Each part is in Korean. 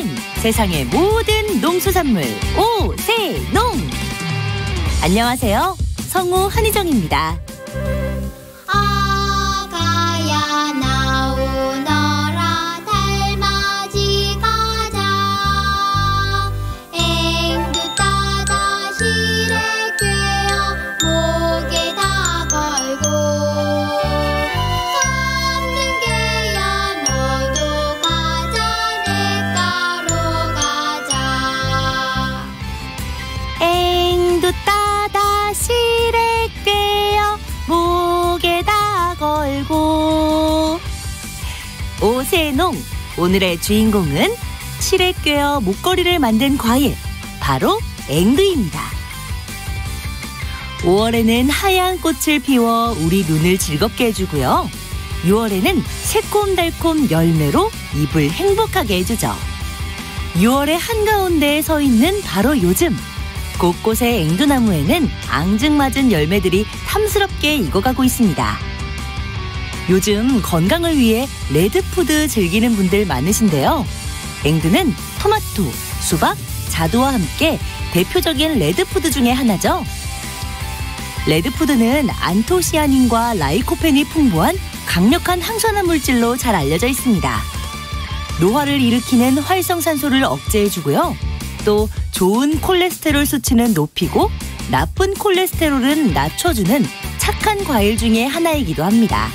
안심, 세상의 모든 농수산물 오세농. 안녕하세요, 성우 한희정입니다. 아가야 나오너라 달맞이 가자. 앵두 따다 실에 꿰어 목에다 걸고 갚는 게야 너도 가자 냇가로 가자. 앵두 따다 실에 꿰어 목에다 걸고. 오세농, 오늘의 주인공은 실에 꿰어 목걸이를 만든 과일, 바로 앵두입니다. 5월에는 하얀 꽃을 피워 우리 눈을 즐겁게 해주고요. 6월에는 새콤달콤 열매로 입을 행복하게 해주죠. 6월의 한가운데에 서 있는 바로 요즘, 곳곳의 앵두나무에는 앙증맞은 열매들이 탐스럽게 익어가고 있습니다. 요즘 건강을 위해 레드푸드 즐기는 분들 많으신데요. 앵두는 토마토, 수박, 자두와 함께 대표적인 레드푸드 중에 하나죠. 레드푸드는 안토시아닌과 라이코펜이 풍부한 강력한 항산화 물질로 잘 알려져 있습니다. 노화를 일으키는 활성산소를 억제해주고요. 또 좋은 콜레스테롤 수치는 높이고 나쁜 콜레스테롤은 낮춰주는 착한 과일 중에 하나이기도 합니다.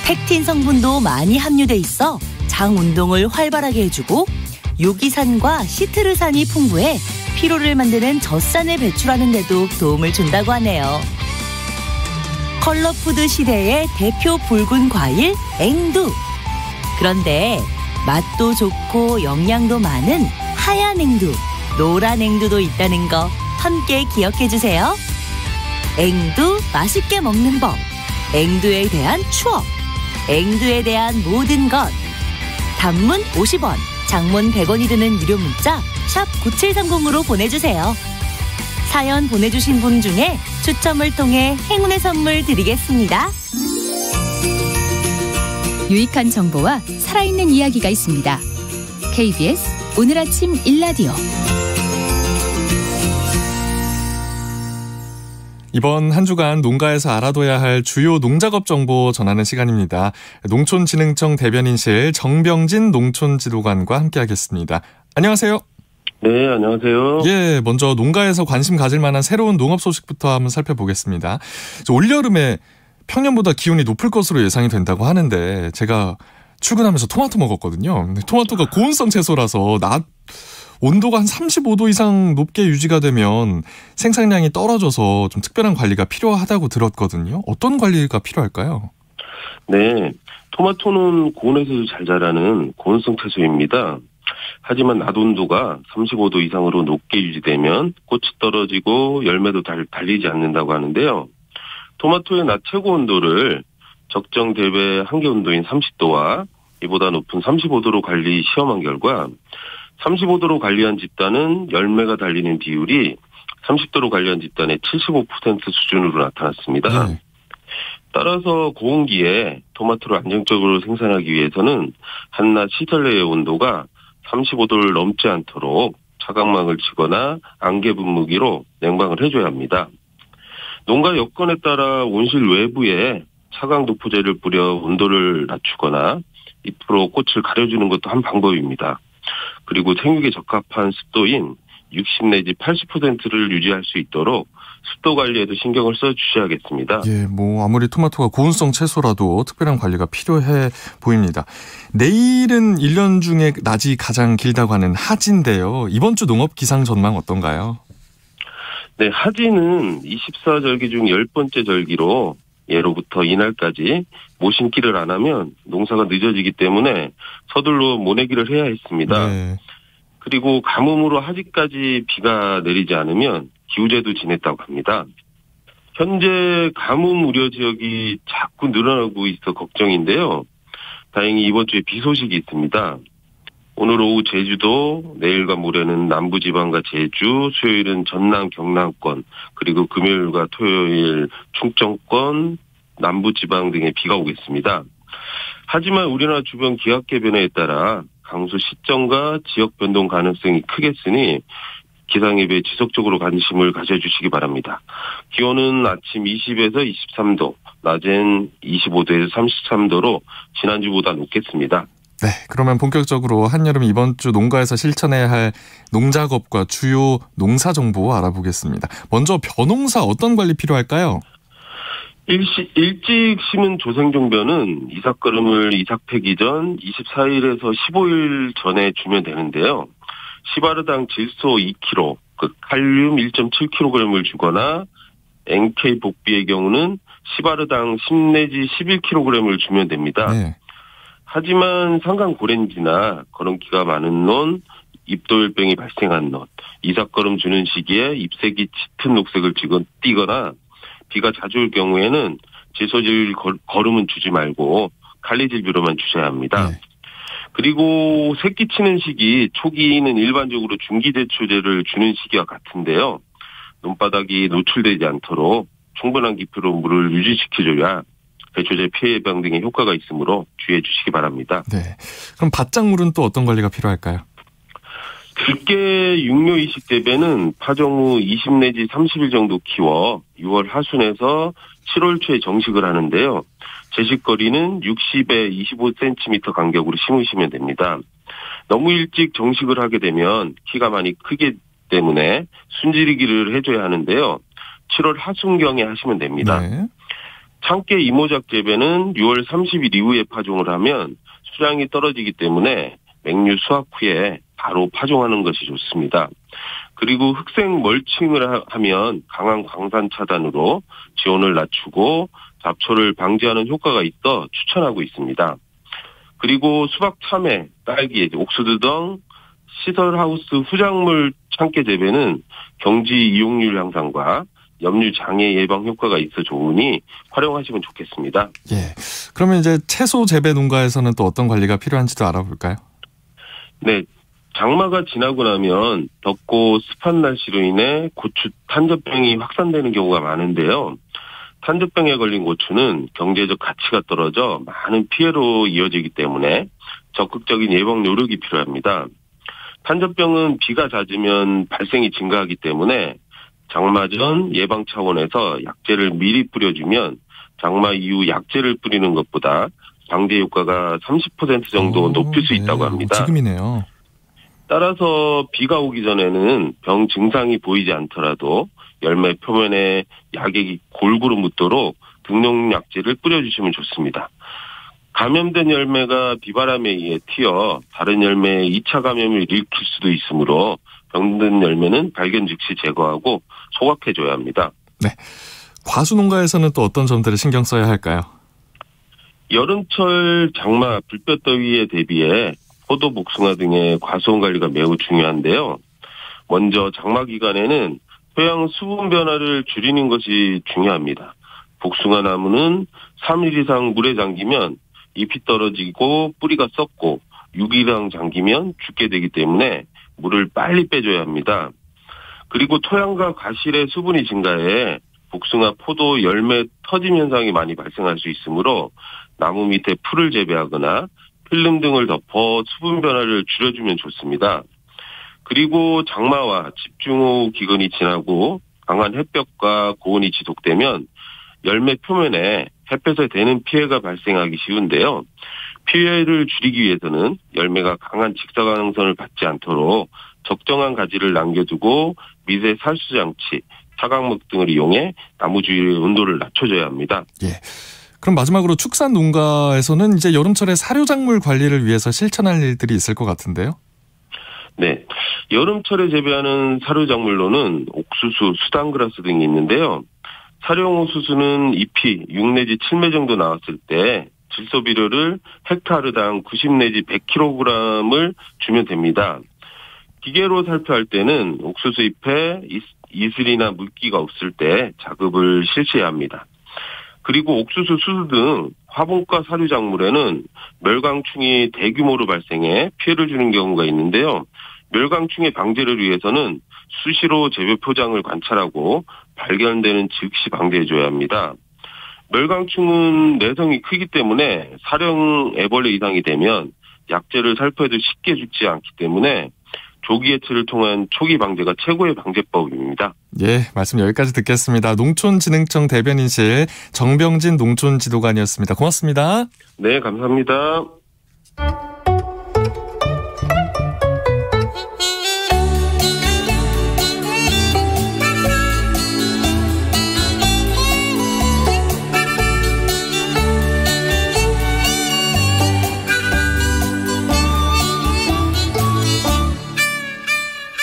펙틴 성분도 많이 함유돼 있어 장 운동을 활발하게 해주고 요기산과 시트르산이 풍부해 피로를 만드는 젖산을 배출하는 데도 도움을 준다고 하네요. 컬러푸드 시대의 대표 붉은 과일 앵두. 그런데 맛도 좋고 영양도 많은 하얀 앵두, 노란 앵두도 있다는 거 함께 기억해 주세요. 앵두 맛있게 먹는 법, 앵두에 대한 추억, 앵두에 대한 모든 것. 단문 50원, 장문 100원이 드는 유료 문자 샵 9730으로 보내주세요. 사연 보내주신 분 중에 추첨을 통해 행운의 선물 드리겠습니다. 유익한 정보와 살아있는 이야기가 있습니다. KBS 오늘 아침 일라디오. 이번 한 주간 농가에서 알아둬야 할 주요 농작업 정보 전하는 시간입니다. 농촌진흥청 대변인실 정병진 농촌지도관과 함께하겠습니다. 안녕하세요. 네, 안녕하세요. 예, 먼저 농가에서 관심 가질 만한 새로운 농업 소식부터 한번 살펴보겠습니다. 올여름에 평년보다 기온이 높을 것으로 예상이 된다고 하는데 제가 출근하면서 토마토 먹었거든요. 근데 토마토가 고온성 채소라서 낮 온도가 한 35도 이상 높게 유지가 되면 생산량이 떨어져서 좀 특별한 관리가 필요하다고 들었거든요. 어떤 관리가 필요할까요? 네, 토마토는 고온에서도 잘 자라는 고온성 채소입니다. 하지만 낮 온도가 35도 이상으로 높게 유지되면 꽃이 떨어지고 열매도 달리지 않는다고 하는데요. 토마토의 낮 최고 온도를 적정 대배 한계 온도인 30도와 이보다 높은 35도로 관리 시험한 결과 35도로 관리한 집단은 열매가 달리는 비율이 30도로 관리한 집단의 75% 수준으로 나타났습니다. 네. 따라서 고온기에 토마토를 안정적으로 생산하기 위해서는 한낮 시설 내의 온도가 35도를 넘지 않도록 차광막을 치거나 안개 분무기로 냉방을 해줘야 합니다. 농가 여건에 따라 온실 외부에 차광 도포제를 뿌려 온도를 낮추거나 잎으로 꽃을 가려주는 것도 한 방법입니다. 그리고 생육에 적합한 습도인 60 내지 80%를 유지할 수 있도록 습도 관리에도 신경을 써주셔야겠습니다. 예, 아무리 토마토가 고온성 채소라도 특별한 관리가 필요해 보입니다. 내일은 1년 중에 낮이 가장 길다고 하는 하지인데요. 이번 주 농업 기상 전망 어떤가요? 네, 하지는 24절기 중 10번째 절기로 예로부터 이날까지 모심기를 안 하면 농사가 늦어지기 때문에 서둘러 모내기를 해야 했습니다. 네. 그리고 가뭄으로 하지까지 비가 내리지 않으면 기우제도 지냈다고 합니다. 현재 가뭄 우려 지역이 자꾸 늘어나고 있어 걱정인데요. 다행히 이번 주에 비 소식이 있습니다. 오늘 오후 제주도, 내일과 모레는 남부지방과 제주, 수요일은 전남, 경남권, 그리고 금요일과 토요일 충청권, 남부지방 등에 비가 오겠습니다. 하지만 우리나라 주변 기압계 변화에 따라 강수 시점과 지역 변동 가능성이 크겠으니 기상예보에 지속적으로 관심을 가져주시기 바랍니다. 기온은 아침 20에서 23도, 낮엔 25도에서 33도로 지난주보다 높겠습니다. 네, 그러면 본격적으로 한여름 이번 주 농가에서 실천해야 할 농작업과 주요 농사 정보 알아보겠습니다. 먼저 벼농사 어떤 관리 필요할까요? 일찍 심은 조생종벼는 이삭걸음을 이삭패기 전 24일에서 15일 전에 주면 되는데요. 시바르당 질소 2kg, 칼륨 1.7kg을 주거나 NK 복비의 경우는 시바르당 10 내지 11kg을 주면 됩니다. 네. 하지만 상간 고랭지나 거름기가 많은 논, 잎돌병이 발생한 논, 이삭걸음 주는 시기에 잎색이 짙은 녹색을 띠거나 비가 자주 올 경우에는 질소질 거름은 주지 말고 칼리질비로만 주셔야 합니다. 네. 그리고 새끼 치는 시기 초기는 일반적으로 중기제초제를 주는 시기와 같은데요. 논바닥이 노출되지 않도록 충분한 깊이로 물을 유지시켜줘야 배초제 피해 예방 등의 효과가 있으므로 주의해 주시기 바랍니다. 네. 그럼 바짝물은 또 어떤 관리가 필요할까요? 들깨 육묘 이식 재배는 파종 후 20 내지 30일 정도 키워 6월 하순에서 7월 초에 정식을 하는데요. 제식거리는 60에 25cm 간격으로 심으시면 됩니다. 너무 일찍 정식을 하게 되면 키가 많이 크기 때문에 순지리기를 해줘야 하는데요. 7월 하순경에 하시면 됩니다. 네. 참깨 이모작 재배는 6월 30일 이후에 파종을 하면 수량이 떨어지기 때문에 맹류 수확 후에 바로 파종하는 것이 좋습니다. 그리고 흑색 멀칭을 하면 강한 광산 차단으로 지온을 낮추고 잡초를 방지하는 효과가 있어 추천하고 있습니다. 그리고 수박, 참외, 딸기, 옥수수 등 시설하우스 후작물 참깨 재배는 경지 이용률 향상과 염류 장애 예방 효과가 있어 좋으니 활용하시면 좋겠습니다. 예. 그러면 이제 채소 재배 농가에서는 또 어떤 관리가 필요한지도 알아볼까요? 네. 장마가 지나고 나면 덥고 습한 날씨로 인해 고추 탄저병이 확산되는 경우가 많은데요. 탄저병에 걸린 고추는 경제적 가치가 떨어져 많은 피해로 이어지기 때문에 적극적인 예방 노력이 필요합니다. 탄저병은 비가 잦으면 발생이 증가하기 때문에 장마 전 예방 차원에서 약제를 미리 뿌려주면 장마 이후 약제를 뿌리는 것보다 방제 효과가 30% 정도 높일 수 있다고 합니다. 지금이네요. 따라서 비가 오기 전에는 병 증상이 보이지 않더라도 열매 표면에 약액이 골고루 묻도록 등용 약제를 뿌려주시면 좋습니다. 감염된 열매가 비바람에 의해 튀어 다른 열매에 2차 감염을 일으킬 수도 있으므로 병든 열매는 발견 즉시 제거하고 소각해줘야 합니다. 네. 과수 농가에서는 또 어떤 점들을 신경 써야 할까요? 여름철 장마 불볕더위에 대비해 포도, 복숭아 등의 과수원 관리가 매우 중요한데요. 먼저 장마 기간에는 토양 수분 변화를 줄이는 것이 중요합니다. 복숭아 나무는 3일 이상 물에 잠기면 잎이 떨어지고 뿌리가 썩고 6일 이상 잠기면 죽게 되기 때문에 물을 빨리 빼줘야 합니다. 그리고 토양과 과실의 수분이 증가해 복숭아, 포도, 열매 터짐 현상이 많이 발생할 수 있으므로 나무 밑에 풀을 재배하거나 필름 등을 덮어 수분 변화를 줄여주면 좋습니다. 그리고 장마와 집중호우 기간이 지나고 강한 햇볕과 고온이 지속되면 열매 표면에 햇볕에 대는 피해가 발생하기 쉬운데요. 피해를 줄이기 위해서는 열매가 강한 직사광선을 받지 않도록 적정한 가지를 남겨두고 미세 살수 장치, 차광목 등을 이용해 나무 주위의 온도를 낮춰줘야 합니다. 예. 그럼 마지막으로 축산 농가에서는 이제 여름철에 사료작물 관리를 위해서 실천할 일들이 있을 것 같은데요. 네. 여름철에 재배하는 사료작물로는 옥수수, 수단그라스 등이 있는데요. 사료용 옥수수는 잎이 6 내지 7매 정도 나왔을 때 질소 비료를 헥타르당 90 내지 100kg을 주면 됩니다. 기계로 살포할 때는 옥수수 잎에 이슬이나 물기가 없을 때 작업을 실시해야 합니다. 그리고 옥수수, 수수 등 화분과 사료작물에는 멸광충이 대규모로 발생해 피해를 주는 경우가 있는데요. 멸광충의 방제를 위해서는 수시로 재배 포장을 관찰하고 발견되는 즉시 방제해줘야 합니다. 멸광충은 내성이 크기 때문에 사령 애벌레 이상이 되면 약재를 살포해도 쉽게 죽지 않기 때문에 조기 해체를 통한 초기 방제가 최고의 방제법입니다. 예, 말씀 여기까지 듣겠습니다. 농촌진흥청 대변인실 정병진 농촌지도관이었습니다. 고맙습니다. 네, 감사합니다.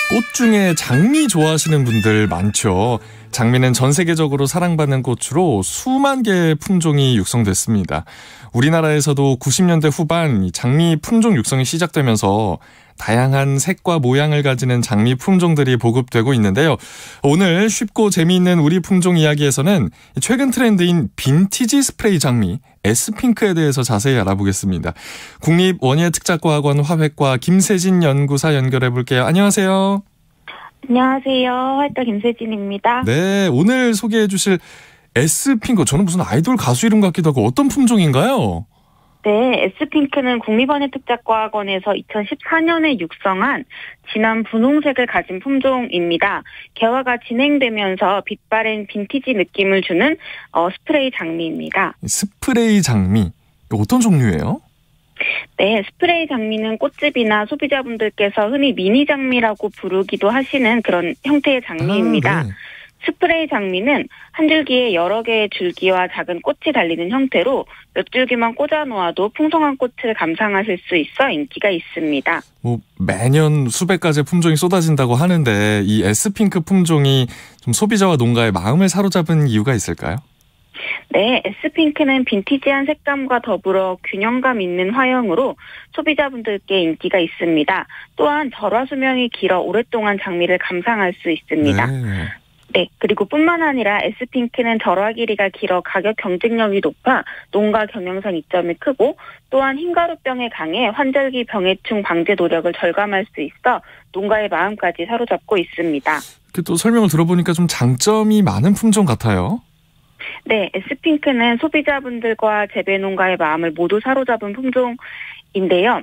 꽃 중에 장미 좋아하시는 분들 많죠. 장미는 전 세계적으로 사랑받는 꽃으로 수만 개의 품종이 육성됐습니다. 우리나라에서도 90년대 후반 장미 품종 육성이 시작되면서 다양한 색과 모양을 가지는 장미 품종들이 보급되고 있는데요. 오늘 쉽고 재미있는 우리 품종 이야기에서는 최근 트렌드인 빈티지 스프레이 장미 에스핑크에 대해서 자세히 알아보겠습니다. 국립원예특작과학원 화훼과 김세진 연구사 연결해 볼게요. 안녕하세요. 안녕하세요. 화훼과 김세진입니다. 네, 오늘 소개해 주실 에스핑크, 저는 무슨 아이돌 가수 이름 같기도 하고 어떤 품종인가요? 네, 에스핑크는 국립원예특작과학원에서 2014년에 육성한 진한 분홍색을 가진 품종입니다. 개화가 진행되면서 빛바랜 빈티지 느낌을 주는 스프레이 장미입니다. 스프레이 장미, 어떤 종류예요? 네, 스프레이 장미는 꽃집이나 소비자분들께서 흔히 미니 장미라고 부르기도 하시는 그런 형태의 장미입니다. 네. 스프레이 장미는 한 줄기에 여러 개의 줄기와 작은 꽃이 달리는 형태로 몇 줄기만 꽂아 놓아도 풍성한 꽃을 감상하실 수 있어 인기가 있습니다. 매년 수백 가지의 품종이 쏟아진다고 하는데 이 에스핑크 품종이 좀 소비자와 농가의 마음을 사로잡은 이유가 있을까요? 네, 에스핑크는 빈티지한 색감과 더불어 균형감 있는 화형으로 소비자분들께 인기가 있습니다. 또한 절화 수명이 길어 오랫동안 장미를 감상할 수 있습니다. 네, 그리고 뿐만 아니라 에스핑크는 절화 길이가 길어 가격 경쟁력이 높아 농가 경영상 이점이 크고 또한 흰가루병에 강해 환절기 병해충 방제 노력을 절감할 수 있어 농가의 마음까지 사로잡고 있습니다. 또 설명을 들어보니까 좀 장점이 많은 품종 같아요. 네, 에스핑크는 소비자분들과 재배농가의 마음을 모두 사로잡은 품종인데요.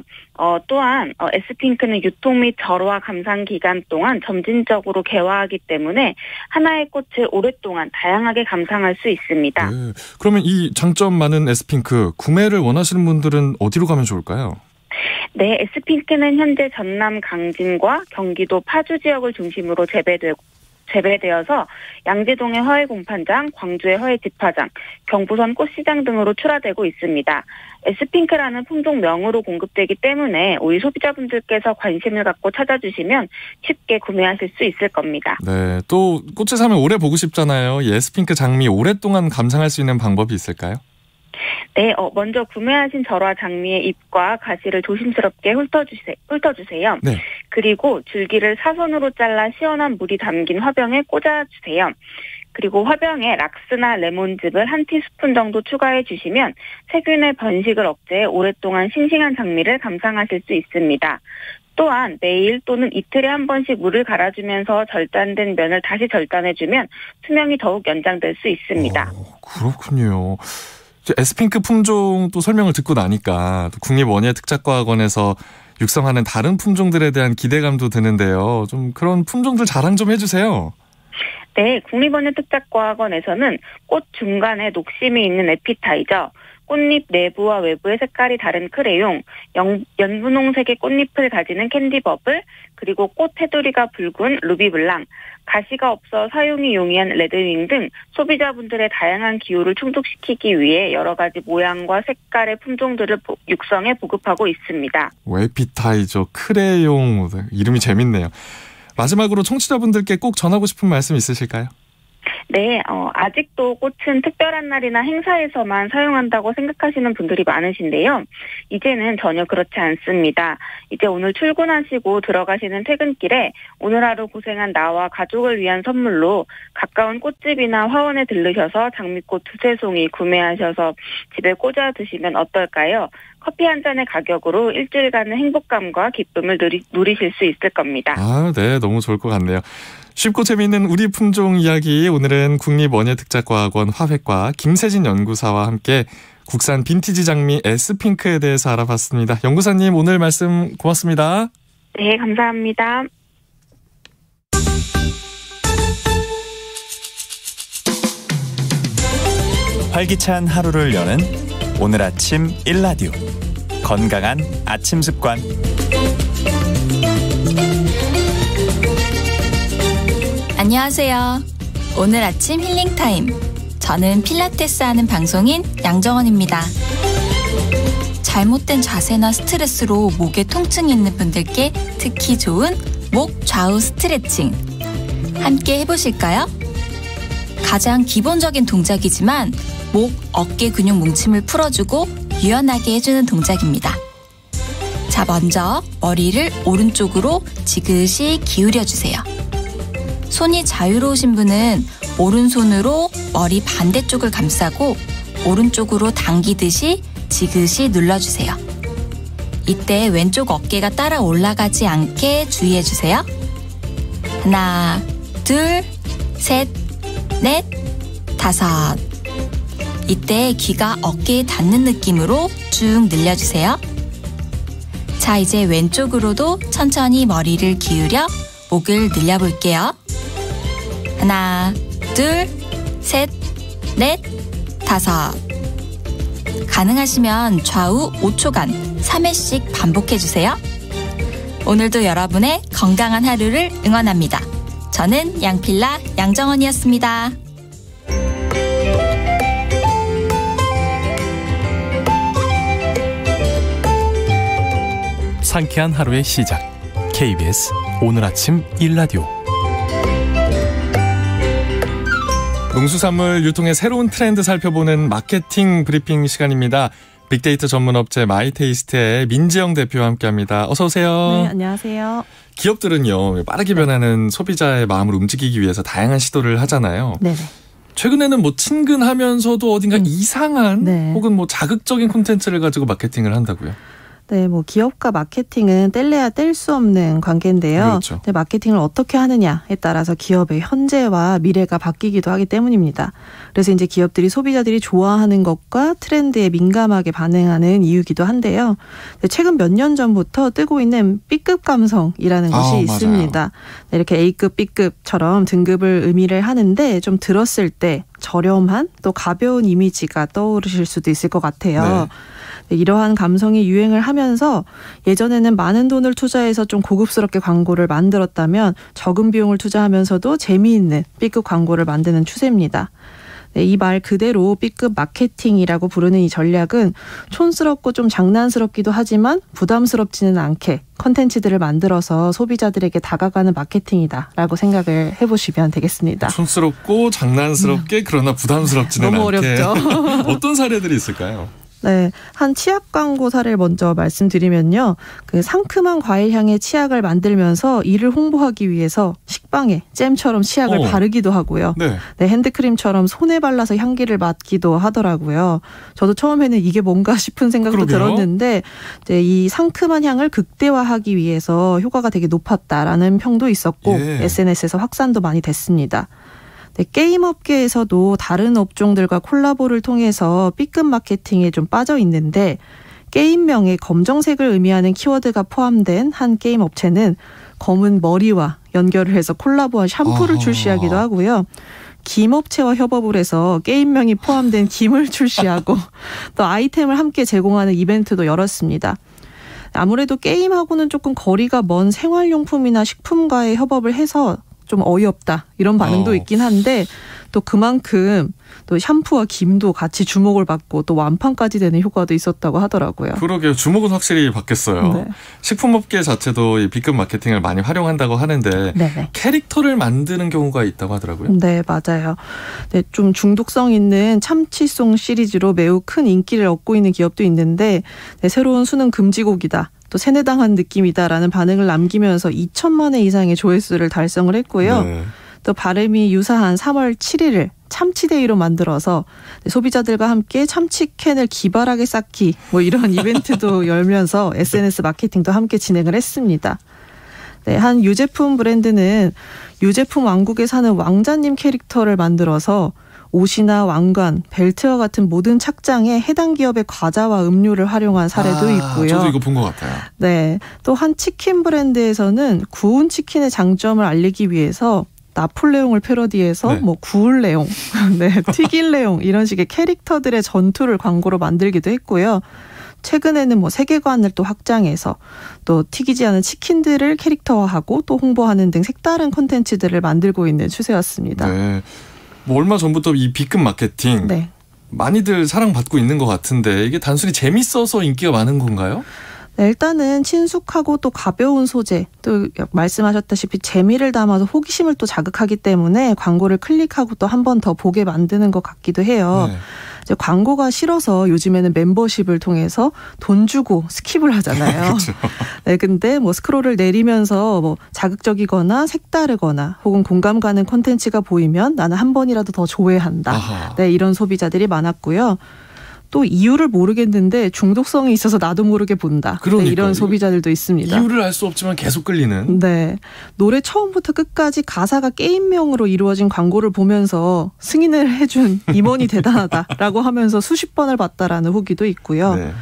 또한 에스핑크는 유통 및 절화 감상 기간 동안 점진적으로 개화하기 때문에 하나의 꽃을 오랫동안 다양하게 감상할 수 있습니다. 네, 그러면 이 장점 많은 에스핑크 구매를 원하시는 분들은 어디로 가면 좋을까요? 네, 에스핑크는 현재 전남 강진과 경기도 파주 지역을 중심으로 재배되어서 양재동의 화훼공판장, 광주의 화훼집화장, 경부선 꽃시장 등으로 출하되고 있습니다. 에스핑크라는 품종명으로 공급되기 때문에 우리 소비자분들께서 관심을 갖고 찾아주시면 쉽게 구매하실 수 있을 겁니다. 네, 또 꽃을 사면 오래 보고 싶잖아요. 이 에스핑크 장미 오랫동안 감상할 수 있는 방법이 있을까요? 네, 먼저 구매하신 절화 장미의 잎과 가시를 조심스럽게 훑어주세요. 네. 그리고 줄기를 사선으로 잘라 시원한 물이 담긴 화병에 꽂아주세요. 그리고 화병에 락스나 레몬즙을 한 티스푼 정도 추가해 주시면 세균의 번식을 억제해 오랫동안 싱싱한 장미를 감상하실 수 있습니다. 또한 매일 또는 이틀에 한 번씩 물을 갈아주면서 절단된 면을 다시 절단해주면 수명이 더욱 연장될 수 있습니다. 그렇군요. 에스핑크 품종 또 설명을 듣고 나니까 또 국립원예특작과학원에서 육성하는 다른 품종들에 대한 기대감도 드는데요. 좀 그런 품종들 자랑 좀 해주세요. 네, 국립원예특작과학원에서는 꽃 중간에 녹심이 있는 에피타이저, 꽃잎 내부와 외부의 색깔이 다른 크레용, 연분홍색의 꽃잎을 가지는 캔디버블, 그리고 꽃 테두리가 붉은 루비블랑, 가시가 없어 사용이 용이한 레드윙 등 소비자분들의 다양한 기호를 충족시키기 위해 여러 가지 모양과 색깔의 품종들을 육성해 보급하고 있습니다. 에피타이저, 크레용, 이름이 재밌네요. 마지막으로 청취자분들께 꼭 전하고 싶은 말씀 있으실까요? 네, 아직도 꽃은 특별한 날이나 행사에서만 사용한다고 생각하시는 분들이 많으신데요. 이제는 전혀 그렇지 않습니다. 이제 오늘 출근하시고 들어가시는 퇴근길에 오늘 하루 고생한 나와 가족을 위한 선물로 가까운 꽃집이나 화원에 들르셔서 장미꽃 2-3송이 구매하셔서 집에 꽂아 두시면 어떨까요? 커피 한 잔의 가격으로 일주일간의 행복감과 기쁨을 누리실 수 있을 겁니다. 네, 너무 좋을 것 같네요. 쉽고 재미있는 우리 품종 이야기, 오늘은 국립원예특작과학원 화훼과 김세진 연구사와 함께 국산 빈티지 장미 에스핑크에 대해서 알아봤습니다. 연구사님 오늘 말씀 고맙습니다. 네, 감사합니다. 활기찬 하루를 여는 오늘 아침 1라디오 건강한 아침 습관. 안녕하세요. 오늘 아침 힐링타임. 저는 필라테스 하는 방송인 양정원입니다. 잘못된 자세나 스트레스로 목에 통증이 있는 분들께 특히 좋은 목 좌우 스트레칭. 함께 해보실까요? 가장 기본적인 동작이지만 목, 어깨 근육 뭉침을 풀어주고 유연하게 해주는 동작입니다. 자, 먼저 머리를 오른쪽으로 지그시 기울여주세요. 손이 자유로우신 분은 오른손으로 머리 반대쪽을 감싸고 오른쪽으로 당기듯이 지그시 눌러주세요. 이때 왼쪽 어깨가 따라 올라가지 않게 주의해주세요. 하나, 둘, 셋, 넷, 다섯. 이때 귀가 어깨에 닿는 느낌으로 쭉 늘려주세요. 자, 이제 왼쪽으로도 천천히 머리를 기울여 목을 늘려볼게요. 하나, 둘, 셋, 넷, 다섯. 가능하시면 좌우 5초간 3회씩 반복해주세요. 오늘도 여러분의 건강한 하루를 응원합니다. 저는 양필라 양정원이었습니다. 상쾌한 하루의 시작. KBS 오늘 아침 1라디오. 농수산물 유통의 새로운 트렌드 살펴보는 마케팅 브리핑 시간입니다. 빅데이터 전문 업체 마이테이스트의 민지영 대표와 함께합니다. 어서 오세요. 네, 안녕하세요. 기업들은요, 빠르게 변하는 소비자의 마음을 움직이기 위해서 다양한 시도를 하잖아요. 네네. 최근에는 뭐 친근하면서도 어딘가 이상한 네. 혹은 뭐 자극적인 콘텐츠를 가지고 마케팅을 한다고요. 네, 뭐 기업과 마케팅은 뗄래야 뗄 수 없는 관계인데요. 그렇죠. 근데 마케팅을 어떻게 하느냐에 따라서 기업의 현재와 미래가 바뀌기도 하기 때문입니다. 그래서 이제 기업들이 소비자들이 좋아하는 것과 트렌드에 민감하게 반응하는 이유기도 한데요. 최근 몇 년 전부터 뜨고 있는 B급 감성이라는 것이 있습니다. 네, 이렇게 A급, B급처럼 등급을 의미를 하는데 좀 들었을 때 저렴한 또 가벼운 이미지가 떠오르실 수도 있을 것 같아요. 네. 이러한 감성이 유행을 하면서 예전에는 많은 돈을 투자해서 좀 고급스럽게 광고를 만들었다면 적은 비용을 투자하면서도 재미있는 B급 광고를 만드는 추세입니다. 네, 이 말 그대로 B급 마케팅이라고 부르는 이 전략은 촌스럽고 좀 장난스럽기도 하지만 부담스럽지는 않게 컨텐츠들을 만들어서 소비자들에게 다가가는 마케팅이다라고 생각을 해보시면 되겠습니다. 촌스럽고 장난스럽게 그러나 부담스럽지는 너무 않게. 어렵죠. 어떤 사례들이 있을까요? 네, 한 치약 광고 사례를 먼저 말씀드리면요. 그 상큼한 과일 향의 치약을 만들면서 이를 홍보하기 위해서 식빵에 잼처럼 치약을 바르기도 하고요. 네. 네, 핸드크림처럼 손에 발라서 향기를 맡기도 하더라고요. 저도 처음에는 이게 뭔가 싶은 생각도 들었는데 이제 이 상큼한 향을 극대화하기 위해서 효과가 되게 높았다라는 평도 있었고 SNS에서 확산도 많이 됐습니다. 네, 게임 업계에서도 다른 업종들과 콜라보를 통해서 B급 마케팅에 좀 빠져 있는데 게임명에 검정색을 의미하는 키워드가 포함된 한 게임 업체는 검은 머리와 연결을 해서 콜라보한 샴푸를 출시하기도 하고요. 김 업체와 협업을 해서 게임명이 포함된 김을 출시하고 또 아이템을 함께 제공하는 이벤트도 열었습니다. 아무래도 게임하고는 조금 거리가 먼 생활용품이나 식품과의 협업을 해서 좀 어이없다 이런 반응도 있긴 한데 또 그만큼 또 샴푸와 김도 같이 주목을 받고 또 완판까지 되는 효과도 있었다고 하더라고요. 그러게요. 주목은 확실히 받겠어요. 네. 식품업계 자체도 이 B급 마케팅을 많이 활용한다고 하는데 네네. 캐릭터를 만드는 경우가 있다고 하더라고요. 네, 맞아요. 네, 좀 중독성 있는 참치송 시리즈로 매우 큰 인기를 얻고 있는 기업도 있는데 네, 새로운 수능 금지곡이다. 또 세뇌당한 느낌이다라는 반응을 남기면서 2천만 회 이상의 조회수를 달성을 했고요. 네. 또 발음이 유사한 3월 7일을 참치데이로 만들어서 소비자들과 함께 참치캔을 기발하게 쌓기 뭐 이런 이벤트도 열면서 SNS 마케팅도 함께 진행을 했습니다. 네, 한 유제품 브랜드는 유제품 왕국에 사는 왕자님 캐릭터를 만들어서 옷이나 왕관, 벨트와 같은 모든 착장에 해당 기업의 과자와 음료를 활용한 사례도 있고요. 저도 이거 본 것 같아요. 네, 또 한 치킨 브랜드에서는 구운 치킨의 장점을 알리기 위해서 나폴레옹을 패러디해서 네. 뭐 구울 레옹, 네, 튀길 레옹 이런 식의 캐릭터들의 전투를 광고로 만들기도 했고요. 최근에는 뭐 세계관을 또 확장해서 또 튀기지 않은 치킨들을 캐릭터화하고 또 홍보하는 등 색다른 콘텐츠들을 만들고 있는 추세였습니다. 네. 뭐 얼마 전부터 이 B급 마케팅 네. 많이들 사랑받고 있는 것 같은데 이게 단순히 재밌어서 인기가 많은 건가요? 네, 일단은 친숙하고 또 가벼운 소재, 또 말씀하셨다시피 재미를 담아서 호기심을 또 자극하기 때문에 광고를 클릭하고 또 한 번 더 보게 만드는 것 같기도 해요. 네. 이제 광고가 싫어서 요즘에는 멤버십을 통해서 돈 주고 스킵을 하잖아요. 그렇죠. 네, 근데 뭐 스크롤을 내리면서 뭐 자극적이거나 색다르거나 혹은 공감 가는 콘텐츠가 보이면 나는 한 번이라도 더 조회한다. 아하. 네, 이런 소비자들이 많았고요. 또 이유를 모르겠는데 중독성이 있어서 나도 모르게 본다. 네, 그러니까요. 이런 소비자들도 있습니다. 이유를 알 수 없지만 계속 끌리는. 네. 노래 처음부터 끝까지 가사가 게임명으로 이루어진 광고를 보면서 승인을 해준 임원이 대단하다라고 하면서 수십 번을 봤다라는 후기도 있고요. 네.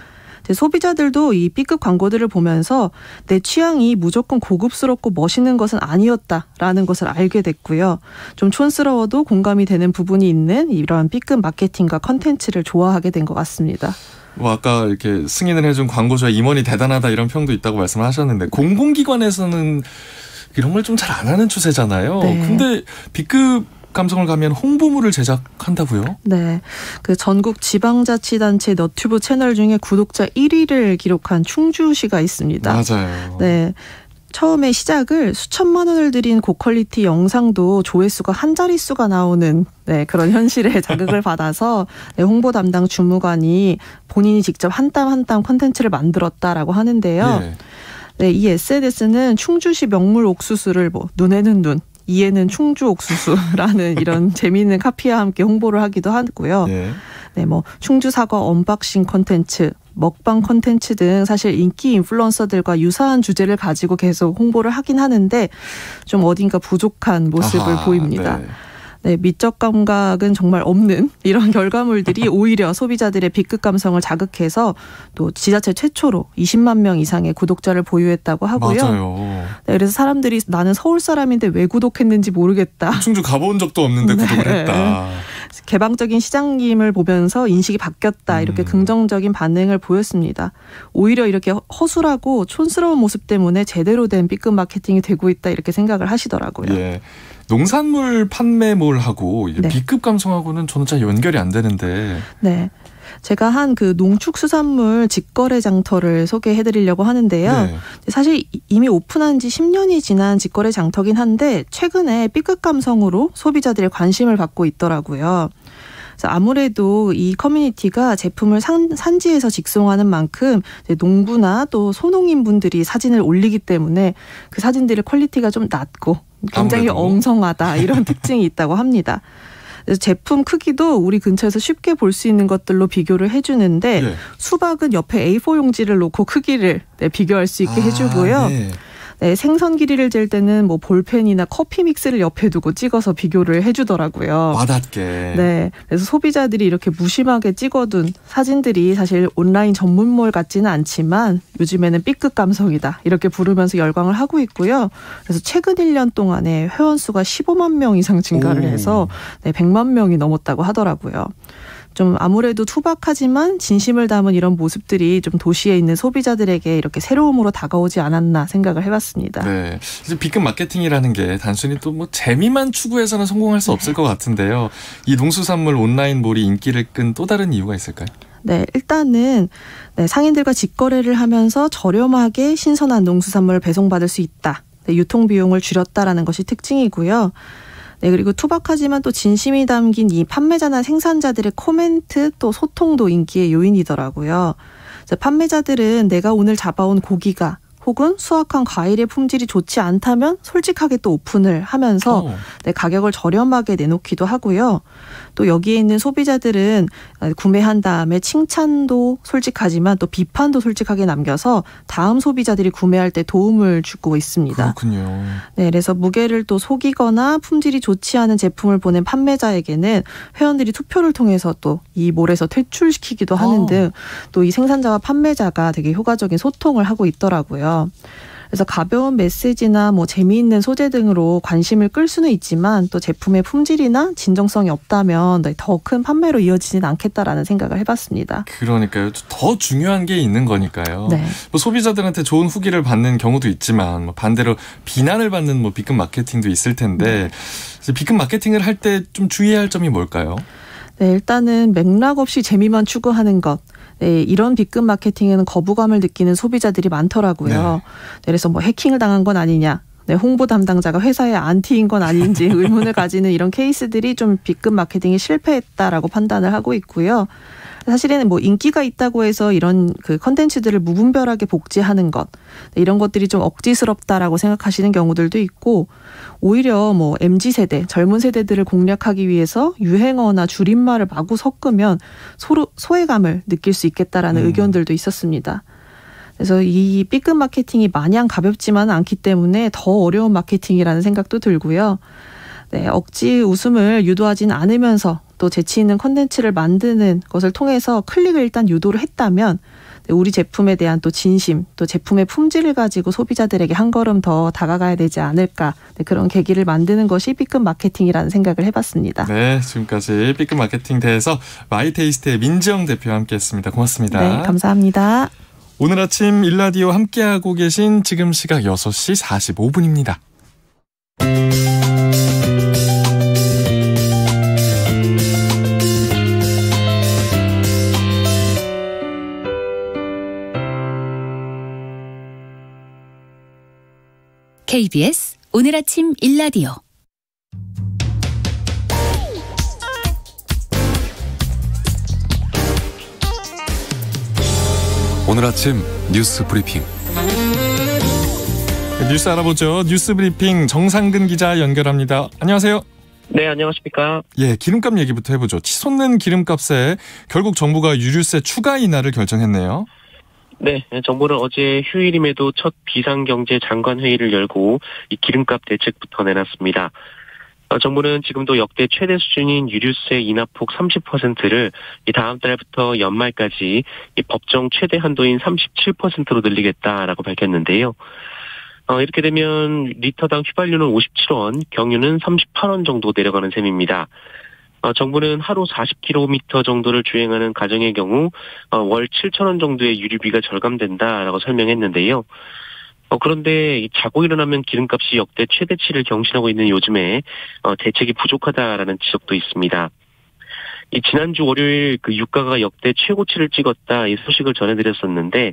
소비자들도 이 B급 광고들을 보면서 내 취향이 무조건 고급스럽고 멋있는 것은 아니었다라는 것을 알게 됐고요. 좀 촌스러워도 공감이 되는 부분이 있는 이러한 B급 마케팅과 컨텐츠를 좋아하게 된 것 같습니다. 뭐 아까 이렇게 승인을 해준 광고주와 임원이 대단하다 이런 평도 있다고 말씀을 하셨는데 공공기관에서는 이런 걸 좀 잘 안 하는 추세잖아요. 네. 근데 B급 감성을 가면 홍보물을 제작한다고요? 네, 그 전국 지방자치단체 너튜브 채널 중에 구독자 1위를 기록한 충주시가 있습니다. 맞아요. 네. 처음에 시작을 수천만 원을 들인 고퀄리티 영상도 조회수가 한 자릿수가 나오는 네, 그런 현실에 자극을 받아서 네, 홍보 담당 주무관이 본인이 직접 한 땀 한 땀 콘텐츠를 만들었다라고 하는데요. 네. 네, 이 SNS는 충주시 명물 옥수수를 뭐 눈에는 눈, 이에는 충주 옥수수라는 이런 재미있는 카피와 함께 홍보를 하기도 하고요. 네. 네, 뭐 충주 사과 언박싱 콘텐츠, 먹방 콘텐츠 등 사실 인기 인플루언서들과 유사한 주제를 가지고 계속 홍보를 하긴 하는데 좀 어딘가 부족한 모습을 보입니다. 네. 네, 미적 감각은 정말 없는 이런 결과물들이 오히려 소비자들의 B급 감성을 자극해서 또 지자체 최초로 20만 명 이상의 구독자를 보유했다고 하고요. 맞아요. 네, 그래서 사람들이 나는 서울 사람인데 왜 구독했는지 모르겠다. 충주 가본 적도 없는데 구독을 했다. 개방적인 시장임을 보면서 인식이 바뀌었다. 이렇게 긍정적인 반응을 보였습니다. 오히려 이렇게 허술하고 촌스러운 모습 때문에 제대로 된 B급 마케팅이 되고 있다. 이렇게 생각을 하시더라고요. 예. 농산물 판매몰하고 이게 네. B급 감성하고는 저는 잘 연결이 안 되는데. 네. 제가 한 그 농축수산물 직거래 장터를 소개해드리려고 하는데요. 네. 사실 이미 오픈한 지 10년이 지난 직거래 장터긴 한데 최근에 B급 감성으로 소비자들의 관심을 받고 있더라고요. 그래서 아무래도 이 커뮤니티가 제품을 산지에서 직송하는 만큼 이제 농부나 또 소농인분들이 사진을 올리기 때문에 그 사진들의 퀄리티가 좀 낮고 굉장히 아무래도. 엉성하다 이런 특징이 있다고 합니다. 그래서 제품 크기도 우리 근처에서 쉽게 볼 수 있는 것들로 비교를 해주는데 네. 수박은 옆에 A4 용지를 놓고 크기를 비교할 수 있게 해주고요. 네. 네, 생선 길이를 잴 때는 뭐 볼펜이나 커피 믹스를 옆에 두고 찍어서 비교를 해주더라고요. 와닿게. 네, 그래서 소비자들이 이렇게 무심하게 찍어둔 사진들이 사실 온라인 전문몰 같지는 않지만 요즘에는 B급 감성이다 이렇게 부르면서 열광을 하고 있고요. 그래서 최근 1년 동안에 회원수가 15만 명 이상 증가를 해서 네, 100만 명이 넘었다고 하더라고요. 좀 아무래도 투박하지만 진심을 담은 이런 모습들이 좀 도시에 있는 소비자들에게 이렇게 새로움으로 다가오지 않았나 생각을 해봤습니다. 네. 이제 B급 마케팅이라는 게 단순히 또 뭐 재미만 추구해서는 성공할 수 없을 것 같은데요. 이 농수산물 온라인몰이 인기를 끈 또 다른 이유가 있을까요? 네, 일단은 네, 상인들과 직거래를 하면서 저렴하게 신선한 농수산물을 배송받을 수 있다. 네, 유통 비용을 줄였다라는 것이 특징이고요. 네, 그리고 투박하지만 또 진심이 담긴 이 판매자나 생산자들의 코멘트 또 소통도 인기의 요인이더라고요. 그래서 판매자들은 내가 오늘 잡아온 고기가 혹은 수확한 과일의 품질이 좋지 않다면 솔직하게 또 오픈을 하면서 네, 가격을 저렴하게 내놓기도 하고요. 또 여기에 있는 소비자들은 구매한 다음에 칭찬도 솔직하지만 또 비판도 솔직하게 남겨서 다음 소비자들이 구매할 때 도움을 주고 있습니다. 그렇군요. 네, 그래서 무게를 또 속이거나 품질이 좋지 않은 제품을 보낸 판매자에게는 회원들이 투표를 통해서 또 이 몰에서 퇴출시키기도 하는 등 또 이 생산자와 판매자가 되게 효과적인 소통을 하고 있더라고요. 그래서 가벼운 메시지나 뭐 재미있는 소재 등으로 관심을 끌 수는 있지만 또 제품의 품질이나 진정성이 없다면 더 큰 판매로 이어지진 않겠다라는 생각을 해봤습니다. 그러니까요. 더 중요한 게 있는 거니까요. 네. 뭐 소비자들한테 좋은 후기를 받는 경우도 있지만 뭐 반대로 비난을 받는 뭐 B급 마케팅도 있을 텐데 B급 마케팅을 할 때 좀 주의해야 할 점이 뭘까요? 네, 일단은 맥락 없이 재미만 추구하는 것. 네, 이런 B급 마케팅에는 거부감을 느끼는 소비자들이 많더라고요. 네, 그래서 뭐 해킹을 당한 건 아니냐. 네, 홍보 담당자가 회사의 안티인 건 아닌지 의문을 가지는 이런 케이스들이 좀 B급 마케팅이 실패했다라고 판단을 하고 있고요. 사실은 뭐 인기가 있다고 해서 이런 그 컨텐츠들을 무분별하게 복제하는 것 이런 것들이 좀 억지스럽다라고 생각하시는 경우들도 있고 오히려 뭐 MZ세대 젊은 세대들을 공략하기 위해서 유행어나 줄임말을 마구 섞으면 서로 소외감을 느낄 수 있겠다라는 의견들도 있었습니다. 그래서 이 B급 마케팅이 마냥 가볍지만은 않기 때문에 더 어려운 마케팅이라는 생각도 들고요. 네, 억지 웃음을 유도하진 않으면서 또 재치 있는 콘텐츠를 만드는 것을 통해서 클릭을 일단 유도를 했다면 우리 제품에 대한 또 진심, 또 제품의 품질을 가지고 소비자들에게 한 걸음 더 다가가야 되지 않을까 그런 계기를 만드는 것이 B급 마케팅이라는 생각을 해봤습니다. 네, 지금까지 B급 마케팅 대해서 마이테이스트의 민지영 대표와 함께했습니다. 고맙습니다. 네, 감사합니다. 오늘 아침 일라디오 함께하고 계신 지금 시각 6시 45분입니다. KBS 오늘 아침 일라디오 오늘 아침 뉴스 브리핑. 뉴스 알아보죠. 뉴스 브리핑 정상근 기자 연결합니다. 안녕하세요. 네, 안녕하십니까. 예, 기름값 얘기부터 해보죠. 치솟는 기름값에 결국 정부가 유류세 추가 인하를 결정했네요. 네, 정부는 어제 휴일임에도 첫 비상경제장관회의를 열고 이 기름값 대책부터 내놨습니다. 정부는 지금도 역대 최대 수준인 유류세 인하폭 30%를 이 다음 달부터 연말까지 이 법정 최대 한도인 37%로 늘리겠다라고 밝혔는데요. 이렇게 되면 리터당 휘발유는 57원, 경유는 38원 정도 내려가는 셈입니다. 정부는 하루 40km 정도를 주행하는 가정의 경우 월 7,000원 정도의 유류비가 절감된다라고 설명했는데요. 그런데 자고 일어나면 기름값이 역대 최대치를 경신하고 있는 요즘에 대책이 부족하다라는 지적도 있습니다. 이 지난주 월요일 그 유가가 역대 최고치를 찍었다 이 소식을 전해드렸었는데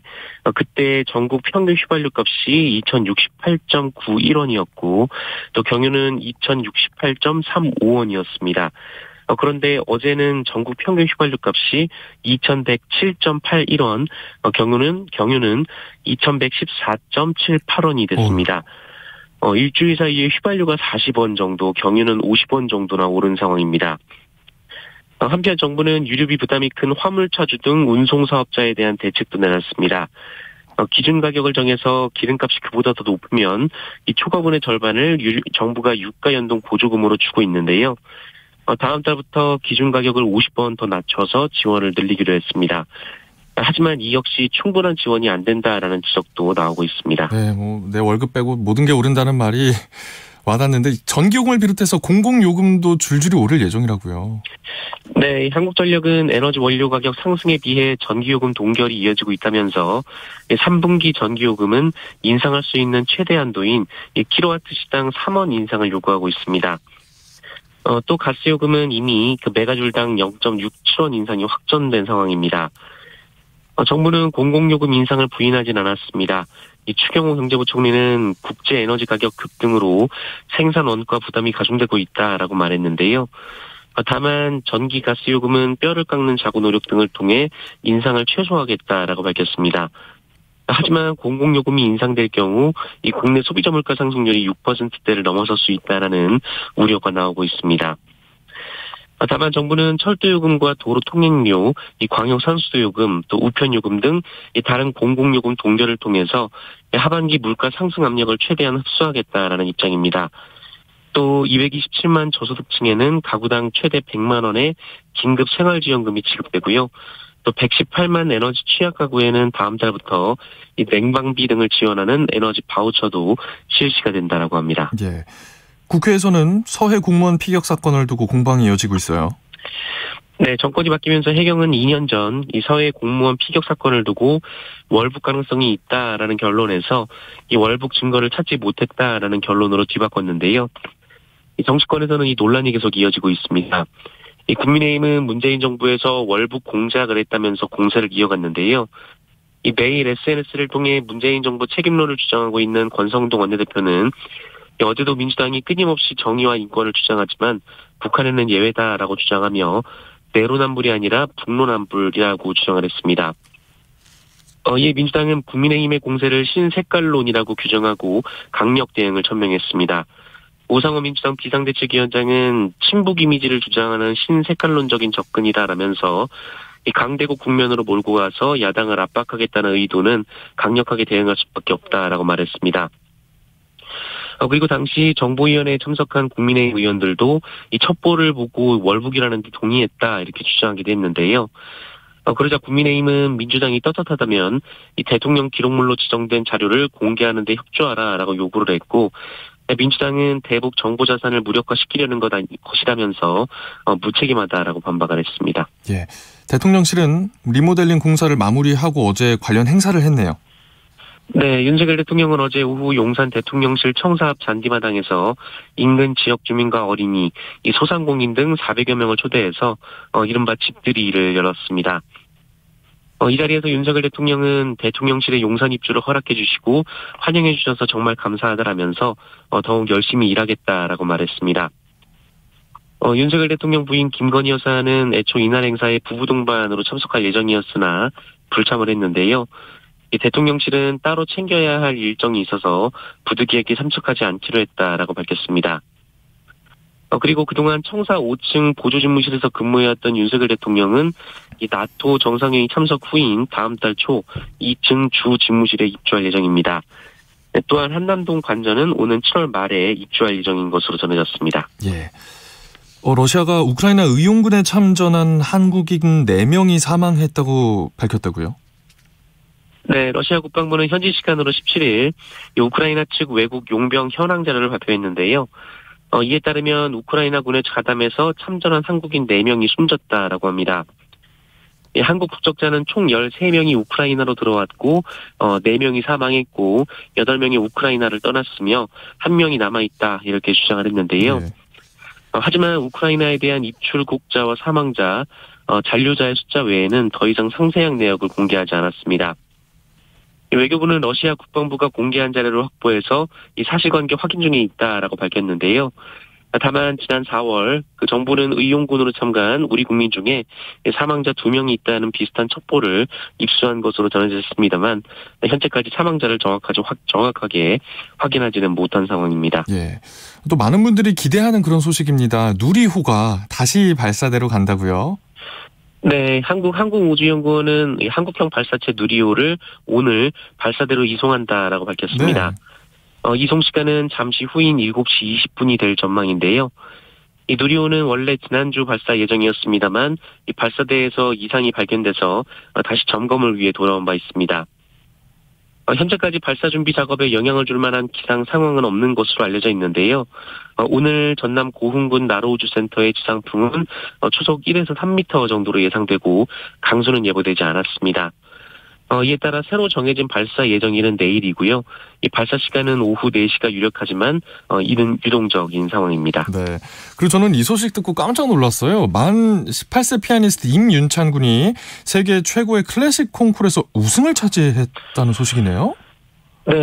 그때 전국 평균 휘발유 값이 2,068.91원이었고 또 경유는 2,068.35원이었습니다. 그런데 어제는 전국 평균 휘발유 값이 2,107.81원, 경유는 2,114.78원이 됐습니다. 일주일 사이에 휘발유가 40원 정도, 경유는 50원 정도나 오른 상황입니다. 한편 정부는 유류비 부담이 큰 화물차주 등 운송사업자에 대한 대책도 내놨습니다. 기준 가격을 정해서 기름값이 그보다 더 높으면 이 초과분의 절반을 정부가 유가 연동 보조금으로 주고 있는데요. 다음 달부터 기준 가격을 50원 더 낮춰서 지원을 늘리기로 했습니다. 하지만 이 역시 충분한 지원이 안 된다라는 지적도 나오고 있습니다. 네, 내 월급 빼고 모든 게 오른다는 말이 와닿는데 전기요금을 비롯해서 공공요금도 줄줄이 오를 예정이라고요. 네, 한국전력은 에너지 원료 가격 상승에 비해 전기요금 동결이 이어지고 있다면서 3분기 전기요금은 인상할 수 있는 최대 한도인 킬로와트시당 3원 인상을 요구하고 있습니다. 또 가스요금은 이미 그 메가줄당 0.67원 인상이 확정된 상황입니다. 정부는 공공요금 인상을 부인하진 않았습니다. 이 추경호 경제부총리는 국제 에너지 가격 급등으로 생산 원가 부담이 가중되고 있다라고 말했는데요. 다만 전기 가스요금은 뼈를 깎는 자구 노력 등을 통해 인상을 최소화하겠다라고 밝혔습니다. 하지만 공공요금이 인상될 경우 이 국내 소비자 물가 상승률이 6%대를 넘어설 수 있다라는 우려가 나오고 있습니다. 다만 정부는 철도요금과 도로통행료, 이 광역산수도요금, 또 우편요금 등 이 다른 공공요금 동결을 통해서 하반기 물가 상승 압력을 최대한 흡수하겠다라는 입장입니다. 또 227만 저소득층에는 가구당 최대 100만 원의 긴급 생활지원금이 지급되고요. 또 118만 에너지 취약 가구에는 다음 달부터 이 냉방비 등을 지원하는 에너지 바우처도 실시가 된다라고 합니다. 예. 국회에서는 서해 공무원 피격 사건을 두고 공방이 이어지고 있어요. 네, 정권이 바뀌면서 해경은 2년 전 이 서해 공무원 피격 사건을 두고 월북 가능성이 있다라는 결론에서 이 월북 증거를 찾지 못했다라는 결론으로 뒤바꿨는데요. 이 정치권에서는 이 논란이 계속 이어지고 있습니다. 이 국민의힘은 문재인 정부에서 월북 공작을 했다면서 공세를 이어갔는데요. 이 매일 SNS를 통해 문재인 정부 책임론을 주장하고 있는 권성동 원내대표는 어제도 민주당이 끊임없이 정의와 인권을 주장하지만 북한에는 예외다라고 주장하며 내로남불이 아니라 북로남불이라고 주장을 했습니다. 이에 민주당은 국민의힘의 공세를 신색깔론이라고 규정하고 강력 대응을 천명했습니다. 오상호 민주당 비상대책위원장은 친북 이미지를 주장하는 신색깔론적인 접근이다라면서 이 강대국 국면으로 몰고 가서 야당을 압박하겠다는 의도는 강력하게 대응할 수밖에 없다라고 말했습니다. 그리고 당시 정보위원회에 참석한 국민의힘 의원들도 이 첩보를 보고 월북이라는 데 동의했다 이렇게 주장하기도 했는데요. 그러자 국민의힘은 민주당이 떳떳하다면 이 대통령 기록물로 지정된 자료를 공개하는 데 협조하라라고 요구를 했고 민주당은 대북 정보 자산을 무력화시키려는 것이라면서 무책임하다라고 반박을 했습니다. 예, 대통령실은 리모델링 공사를 마무리하고 어제 관련 행사를 했네요. 네, 윤석열 대통령은 어제 오후 용산 대통령실 청사 앞 잔디마당에서 인근 지역 주민과 어린이, 이 소상공인 등 400여 명을 초대해서 이른바 집들이를 열었습니다. 이 자리에서 윤석열 대통령은 대통령실의 용산 입주를 허락해 주시고 환영해 주셔서 정말 감사하다라면서 더욱 열심히 일하겠다라고 말했습니다. 윤석열 대통령 부인 김건희 여사는 애초 이날 행사에 부부 동반으로 참석할 예정이었으나 불참을 했는데요. 이 대통령실은 따로 챙겨야 할 일정이 있어서 부득이하게 참석하지 않기로 했다라고 밝혔습니다. 그리고 그동안 청사 5층 보조집무실에서 근무해왔던 윤석열 대통령은 이 나토 정상회의 참석 후인 다음 달 초 2층 주 집무실에 입주할 예정입니다. 네, 또한 한남동 관전은 오는 7월 말에 입주할 예정인 것으로 전해졌습니다. 예. 러시아가 우크라이나 의용군에 참전한 한국인 4명이 사망했다고 밝혔다고요? 네, 러시아 국방부는 현지 시간으로 17일 이 우크라이나 측 외국 용병 현황 자료를 발표했는데요. 이에 따르면 우크라이나군에 가담해서 참전한 한국인 4명이 숨졌다라고 합니다. 한국 국적자는 총 13명이 우크라이나로 들어왔고 4명이 사망했고 8명이 우크라이나를 떠났으며 1명이 남아있다 이렇게 주장을 했는데요. 네. 하지만 우크라이나에 대한 입출국자와 사망자, 잔류자의 숫자 외에는 더 이상 상세한 내역을 공개하지 않았습니다. 외교부는 러시아 국방부가 공개한 자료를 확보해서 이 사실관계 확인 중에 있다라고 밝혔는데요. 다만 지난 4월 그 정부는 의용군으로 참가한 우리 국민 중에 사망자 2명이 있다는 비슷한 첩보를 입수한 것으로 전해졌습니다만 현재까지 사망자를 정확하게 확인하지는 못한 상황입니다. 예. 또 많은 분들이 기대하는 그런 소식입니다. 누리호가 다시 발사대로 간다고요? 네, 한국우주연구원은 한국형 발사체 누리호를 오늘 발사대로 이송한다라고 밝혔습니다. 네. 이송 시간은 잠시 후인 7시 20분이 될 전망인데요. 이 누리호는 원래 지난주 발사 예정이었습니다만 이 발사대에서 이상이 발견돼서 다시 점검을 위해 돌아온 바 있습니다. 현재까지 발사 준비 작업에 영향을 줄 만한 기상 상황은 없는 것으로 알려져 있는데요. 오늘 전남 고흥군 나로우주센터의 지상풍은 초속 1에서 3m 정도로 예상되고 강수는 예보되지 않았습니다. 이에 따라 새로 정해진 발사 예정일은 내일이고요. 이 발사 시간은 오후 4시가 유력하지만 이는 유동적인 상황입니다. 네. 그리고 저는 이 소식 듣고 깜짝 놀랐어요. 만 18세 피아니스트 임윤찬 군이 세계 최고의 클래식 콩쿠르에서 우승을 차지했다는 소식이네요. 네.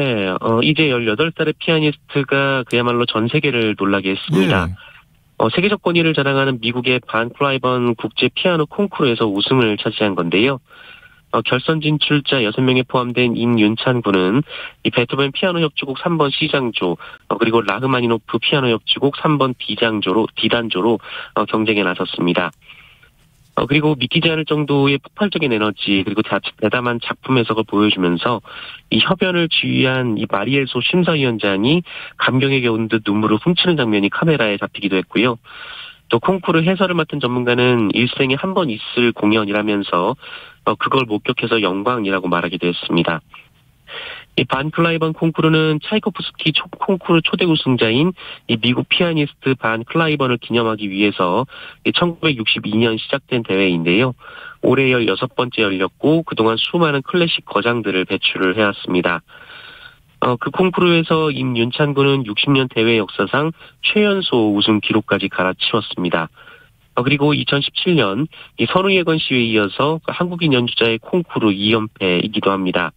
이제 18살의 피아니스트가 그야말로 전 세계를 놀라게 했습니다. 예. 세계적 권위를 자랑하는 미국의 반 클라이번 국제 피아노 콩쿠르에서 우승을 차지한 건데요. 결선 진출자 6명에 포함된 임윤찬 군은 이 베토벤 피아노 협주곡 3번 C장조, 그리고 라흐마니노프 피아노 협주곡 3번 D단조로 경쟁에 나섰습니다. 그리고 믿기지 않을 정도의 폭발적인 에너지, 그리고 대담한 작품 해석을 보여주면서 이 협연을 지휘한 이 마리엘소 심사위원장이 감격에 겨운 듯 눈물을 훔치는 장면이 카메라에 잡히기도 했고요. 또 콩쿠르 해설을 맡은 전문가는 일생에 한 번 있을 공연이라면서 그걸 목격해서 영광이라고 말하기도 했습니다. 이 반 클라이번 콩쿠르는 차이코프스키 콩쿠르 초대 우승자인 이 미국 피아니스트 반 클라이번을 기념하기 위해서 1962년 시작된 대회인데요. 올해 16번째 열렸고 그동안 수많은 클래식 거장들을 배출을 해왔습니다. 그 콩쿠르에서 임윤찬 군은 60년 대회 역사상 최연소 우승 기록까지 갈아치웠습니다. 그리고 2017년 이 선우예건 씨에 이어서 한국인 연주자의 콩쿠르 2연패이기도 합니다.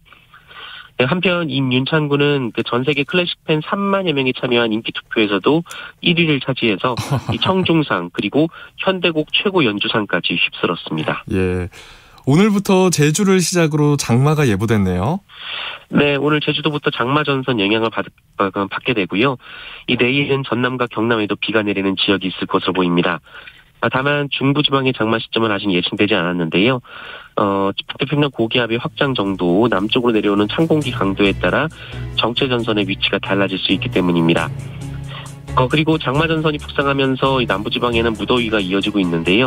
한편 임윤찬 군은 그 전 세계 클래식 팬 3만여 명이 참여한 인기 투표에서도 1위를 차지해서 이 청중상 그리고 현대곡 최고 연주상까지 휩쓸었습니다. 예. 오늘부터 제주를 시작으로 장마가 예보됐네요. 네, 오늘 제주도부터 장마 전선 영향을 받게 되고요. 이 내일은 전남과 경남에도 비가 내리는 지역이 있을 것으로 보입니다. 다만 중부지방의 장마 시점은 아직 예측되지 않았는데요. 북태평양 고기압의 확장 정도, 남쪽으로 내려오는 찬 공기 강도에 따라 정체 전선의 위치가 달라질 수 있기 때문입니다. 그리고 장마 전선이 북상하면서 이 남부지방에는 무더위가 이어지고 있는데요.